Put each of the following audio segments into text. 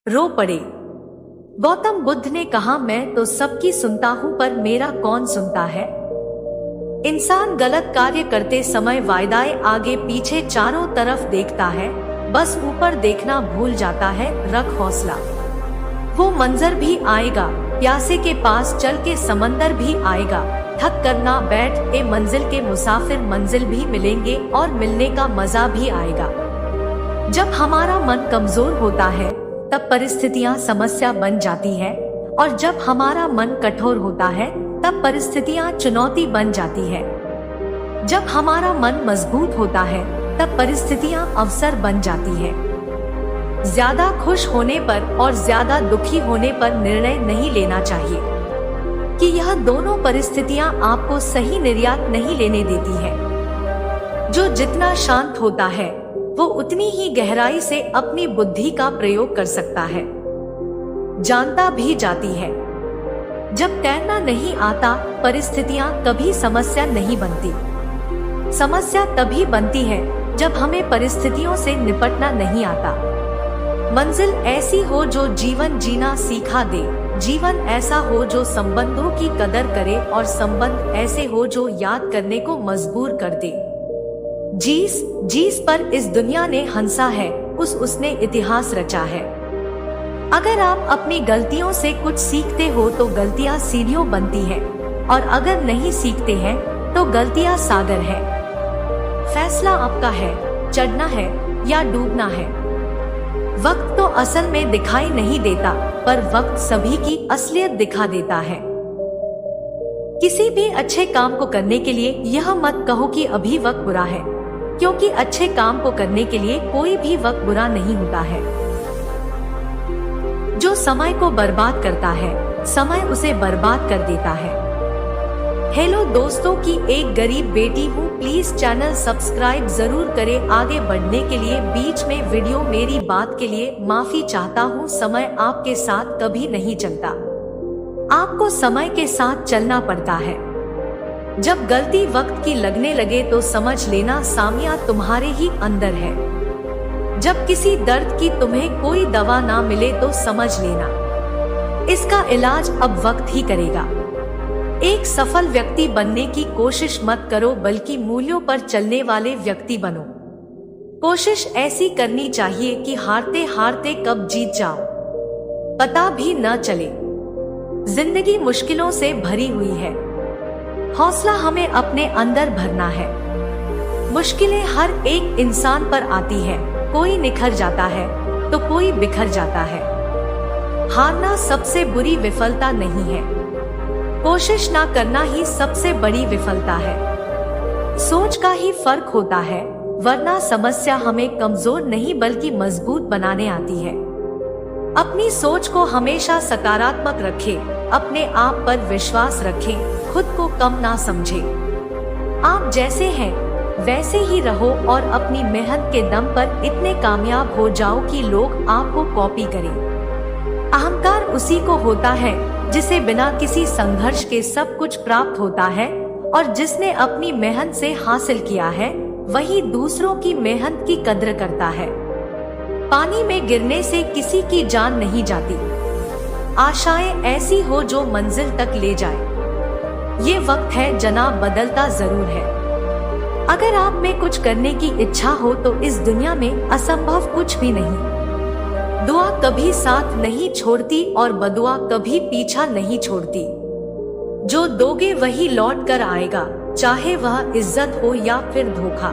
रो पड़े। गौतम बुद्ध ने कहा, मैं तो सबकी सुनता हूँ पर मेरा कौन सुनता है। इंसान गलत कार्य करते समय वायदाएं आगे पीछे चारों तरफ देखता है, बस ऊपर देखना भूल जाता है। रख हौसला, वो मंजर भी आएगा, प्यासे के पास चल के समंदर भी आएगा। थक कर ना बैठ, ए मंजिल के मुसाफिर, मंजिल भी मिलेंगे और मिलने का मजा भी आएगा। जब हमारा मन कमजोर होता है तब परिस्थितियां समस्या बन जाती है, और जब हमारा मन कठोर होता है तब परिस्थितियां चुनौती बन जाती है। जब हमारा मन मजबूत होता है तब परिस्थितियां अवसर बन जाती है। ज्यादा खुश होने पर और ज्यादा दुखी होने पर निर्णय नहीं लेना चाहिए कि यह दोनों परिस्थितियां आपको सही निर्यात नहीं लेने देती है। जो जितना शांत होता है वो उतनी ही गहराई से अपनी बुद्धि का प्रयोग कर सकता है, जानता भी जाती है। जब तैरना नहीं आता, परिस्थितियां कभी समस्या नहीं बनती। समस्या तभी बनती है जब हमें परिस्थितियों से निपटना नहीं आता। मंजिल ऐसी हो जो जीवन जीना सिखा दे, जीवन ऐसा हो जो संबंधों की कदर करे, और संबंध ऐसे हो जो याद करने को मजबूर कर दे। जिस पर इस दुनिया ने हंसा है, उसने इतिहास रचा है। अगर आप अपनी गलतियों से कुछ सीखते हो तो गलतियां सीढ़ियों बनती है, और अगर नहीं सीखते हैं तो गलतियां सागर है। फैसला आपका है, चढ़ना है या डूबना है। वक्त तो असल में दिखाई नहीं देता, पर वक्त सभी की असलियत दिखा देता है। किसी भी अच्छे काम को करने के लिए यह मत कहो कि अभी वक्त बुरा है, क्योंकि अच्छे काम को करने के लिए कोई भी वक्त बुरा नहीं होता है। जो समय को बर्बाद करता है, समय उसे बर्बाद कर देता है। हेलो दोस्तों, की एक गरीब बेटी हूँ, प्लीज चैनल सब्सक्राइब जरूर करें। आगे बढ़ने के लिए बीच में वीडियो, मेरी बात के लिए माफी चाहता हूँ। समय आपके साथ कभी नहीं चलता, आपको समय के साथ चलना पड़ता है। जब गलती वक्त की लगने लगे तो समझ लेना सामिया तुम्हारे ही अंदर है। जब किसी दर्द की तुम्हें कोई दवा ना मिले तो समझ लेना इसका इलाज अब वक्त ही करेगा। एक सफल व्यक्ति बनने की कोशिश मत करो, बल्कि मूल्यों पर चलने वाले व्यक्ति बनो। कोशिश ऐसी करनी चाहिए कि हारते हारते कब जीत जाओ पता भी न चले। जिंदगी मुश्किलों से भरी हुई है, हौसला हमें अपने अंदर भरना है। मुश्किलें हर एक इंसान पर आती है, कोई निखर जाता है तो कोई बिखर जाता है। हारना सबसे बुरी विफलता नहीं है, कोशिश ना करना ही सबसे बड़ी विफलता है। सोच का ही फर्क होता है, वरना समस्या हमें कमजोर नहीं बल्कि मजबूत बनाने आती है। अपनी सोच को हमेशा सकारात्मक रखें, अपने आप पर विश्वास रखें, खुद को कम ना समझें। आप जैसे हैं वैसे ही रहो और अपनी मेहनत के दम पर इतने कामयाब हो जाओ कि लोग आपको कॉपी करें। अहंकार उसी को होता है जिसे बिना किसी संघर्ष के सब कुछ प्राप्त होता है, और जिसने अपनी मेहनत से हासिल किया है वही दूसरों की मेहनत की कद्र करता है। पानी में गिरने से किसी की जान नहीं जाती, आशाएं ऐसी हो जो मंजिल तक ले जाए। ये वक्त है जनाब, बदलता जरूर है। अगर आप में कुछ करने की इच्छा हो तो इस दुनिया में असंभव कुछ भी नहीं। दुआ कभी साथ नहीं छोड़ती और बदुआ कभी पीछा नहीं छोड़ती। जो दोगे वही लौट कर आएगा, चाहे वह इज्जत हो या फिर धोखा।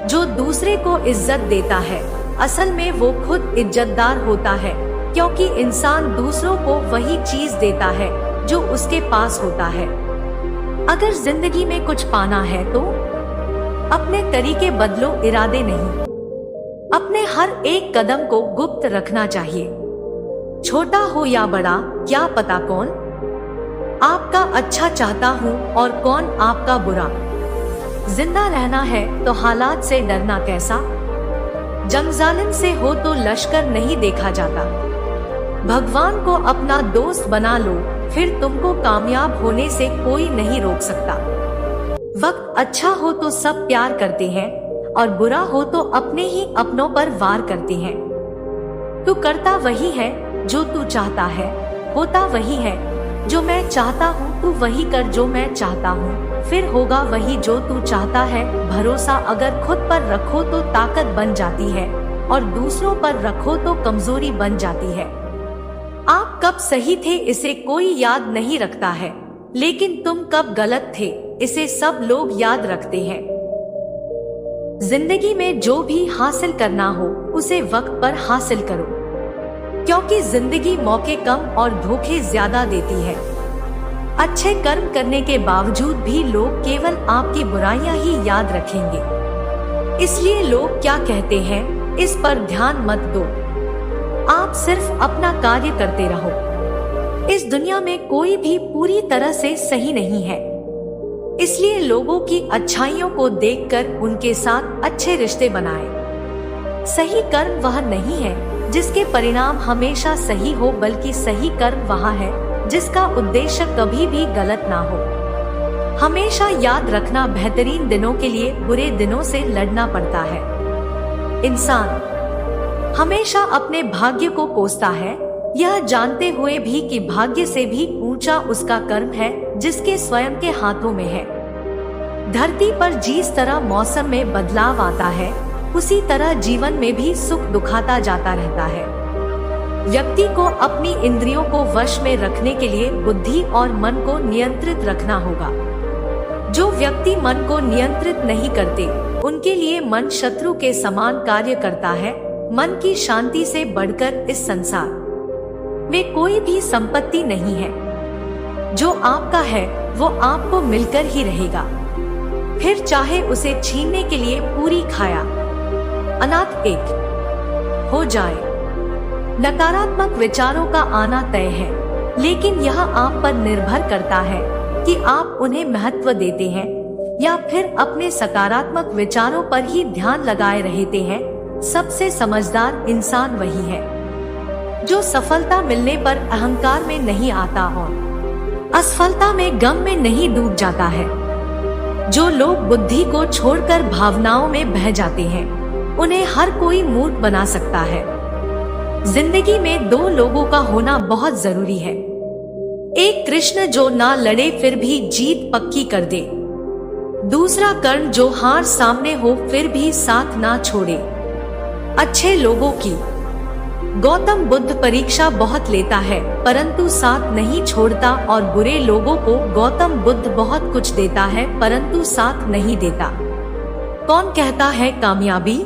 जो दूसरे को इज्जत देता है असल में वो खुद इज्जतदार होता है, क्योंकि इंसान दूसरों को वही चीज देता है जो उसके पास होता है। अगर जिंदगी में कुछ पाना है तो अपने तरीके बदलो, इरादे नहीं। अपने हर एक कदम को गुप्त रखना चाहिए, छोटा हो या बड़ा, क्या पता कौन आपका अच्छा चाहता हूँ और कौन आपका बुरा। जिंदा रहना है तो हालात से डरना कैसा। जंग जालिम से हो तो लश्कर नहीं देखा जाता। भगवान को अपना दोस्त बना लो, फिर तुमको कामयाब होने से कोई नहीं रोक सकता। वक्त अच्छा हो तो सब प्यार करते हैं और बुरा हो तो अपने ही अपनों पर वार करते हैं। तू करता वही है जो तू चाहता है, होता वही है जो मैं चाहता हूँ। तू वही कर जो मैं चाहता हूँ, फिर होगा वही जो तू चाहता है। भरोसा अगर खुद पर रखो तो ताकत बन जाती है, और दूसरों पर रखो तो कमजोरी बन जाती है। आप कब सही थे इसे कोई याद नहीं रखता है, लेकिन तुम कब गलत थे इसे सब लोग याद रखते हैं। जिंदगी में जो भी हासिल करना हो उसे वक्त पर हासिल करो, क्योंकि जिंदगी मौके कम और धोखे ज्यादा देती है। अच्छे कर्म करने के बावजूद भी लोग केवल आपकी बुराइयां ही याद रखेंगे। इसलिए लोग क्या कहते हैं इस पर ध्यान मत दो, आप सिर्फ अपना कार्य करते रहो। इस दुनिया में कोई भी पूरी तरह से सही नहीं है, इसलिए लोगों की अच्छाइयों को देखकर उनके साथ अच्छे रिश्ते बनाएं। सही कर्म वह नहीं है जिसके परिणाम हमेशा सही हो, बल्कि सही कर्म वह है जिसका उद्देश्य कभी भी गलत ना हो। हमेशा याद रखना, बेहतरीन दिनों के लिए बुरे दिनों से लड़ना पड़ता है। इंसान हमेशा अपने भाग्य को कोसता है, यह जानते हुए भी कि भाग्य से भी ऊंचा उसका कर्म है जिसके स्वयं के हाथों में है। धरती पर जिस तरह मौसम में बदलाव आता है, उसी तरह जीवन में भी सुख दुखाता जाता रहता है। व्यक्ति को अपनी इंद्रियों को वश में रखने के लिए बुद्धि और मन को नियंत्रित रखना होगा। जो व्यक्ति मन को नियंत्रित नहीं करते, उनके लिए मन शत्रु के समान कार्य करता है। मन की शांति से बढ़कर इस संसार में कोई भी संपत्ति नहीं है। जो आपका है वो आपको मिलकर ही रहेगा, फिर चाहे उसे छीनने के लिए पूरी खाया अनाथ एक हो जाए। नकारात्मक विचारों का आना तय है, लेकिन यह आप पर निर्भर करता है कि आप उन्हें महत्व देते हैं या फिर अपने सकारात्मक विचारों पर ही ध्यान लगाए रहते हैं। सबसे समझदार इंसान वही है जो सफलता मिलने पर अहंकार में नहीं आता और असफलता में गम में नहीं डूब जाता है। जो लोग बुद्धि को छोड़कर भावनाओं में बह जाते हैं, उन्हें हर कोई मूर्ख बना सकता है। जिंदगी में दो लोगों का होना बहुत जरूरी है। एक कृष्ण जो ना लड़े फिर भी जीत पक्की कर दे, दूसरा कर्ण जो हार सामने हो फिर भी साथ ना छोड़े। अच्छे लोगों की गौतम बुद्ध परीक्षा बहुत लेता है परंतु साथ नहीं छोड़ता, और बुरे लोगों को गौतम बुद्ध बहुत कुछ देता है परंतु साथ नहीं देता। कौन कहता है कामयाबी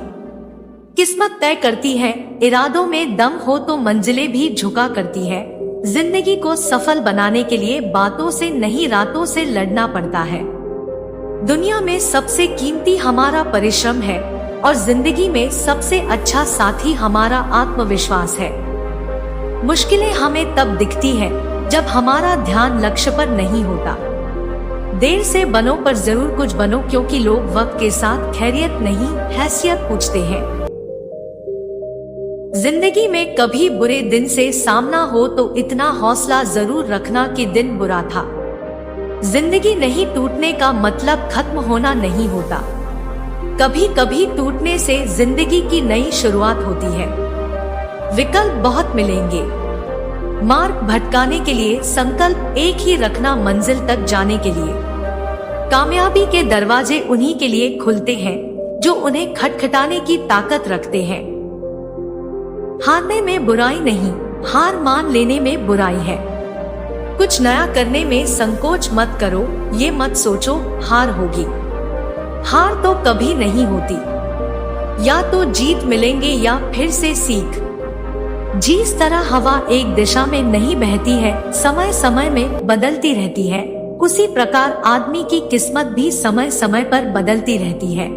किस्मत तय करती है, इरादों में दम हो तो मंजिलें भी झुका करती है। जिंदगी को सफल बनाने के लिए बातों से नहीं रातों से लड़ना पड़ता है। दुनिया में सबसे कीमती हमारा परिश्रम है और जिंदगी में सबसे अच्छा साथी हमारा आत्मविश्वास है। मुश्किलें हमें तब दिखती है जब हमारा ध्यान लक्ष्य पर नहीं होता। देर से बनो पर जरूर कुछ बनो, क्योंकि लोग वक्त के साथ खैरियत नहीं हैसियत पूछते हैं। जिंदगी में कभी बुरे दिन से सामना हो तो इतना हौसला जरूर रखना कि दिन बुरा था। जिंदगी नहीं टूटने का मतलब खत्म होना नहीं होता। कभी कभी टूटने से जिंदगी की नई शुरुआत होती है। विकल्प बहुत मिलेंगे, मार्ग भटकाने के लिए संकल्प एक ही रखना मंजिल तक जाने के लिए। कामयाबी के दरवाजे उन्हीं के लिए खुलते हैं जो उन्हें खटखटाने की ताकत रखते हैं। हारने में बुराई नहीं, हार मान लेने में बुराई है। कुछ नया करने में संकोच मत करो, ये मत सोचो हार होगी। हार तो कभी नहीं होती, या तो जीत मिलेंगे या फिर से सीख। जिस तरह हवा एक दिशा में नहीं बहती है, समय समय में बदलती रहती है, उसी प्रकार आदमी की किस्मत भी समय समय पर बदलती रहती है।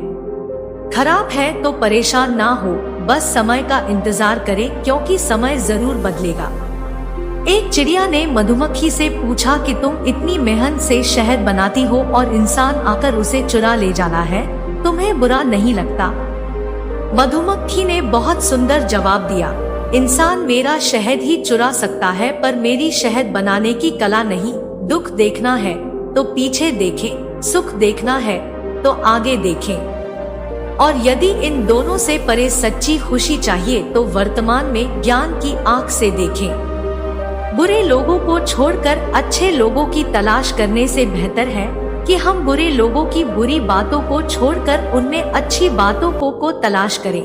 खराब है तो परेशान ना हो, बस समय का इंतजार करे, क्योंकि समय जरूर बदलेगा। एक चिड़िया ने मधुमक्खी से पूछा कि तुम इतनी मेहनत से शहद बनाती हो और इंसान आकर उसे चुरा ले जाना है, तुम्हें बुरा नहीं लगता? मधुमक्खी ने बहुत सुंदर जवाब दिया, इंसान मेरा शहद ही चुरा सकता है पर मेरी शहद बनाने की कला नहीं। दुख देखना है तो पीछे देखें, सुख देखना है तो आगे देखें। और यदि इन दोनों से परे सच्ची खुशी चाहिए तो वर्तमान में ज्ञान की आंख से देखें। बुरे लोगों को छोड़कर अच्छे लोगों की तलाश करने से बेहतर है कि हम बुरे लोगों की बुरी बातों को छोड़कर उनमें अच्छी बातों को तलाश करें।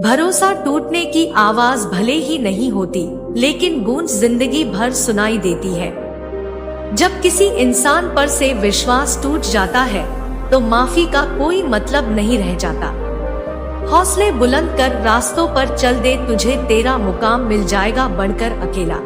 भरोसा टूटने की आवाज भले ही नहीं होती, लेकिन गूंज जिंदगी भर सुनाई देती है। जब किसी इंसान पर से विश्वास टूट जाता है तो माफी का कोई मतलब नहीं रह जाता। हौसले बुलंद कर रास्तों पर चल दे, तुझे तेरा मुकाम मिल जाएगा, बढ़कर अकेला।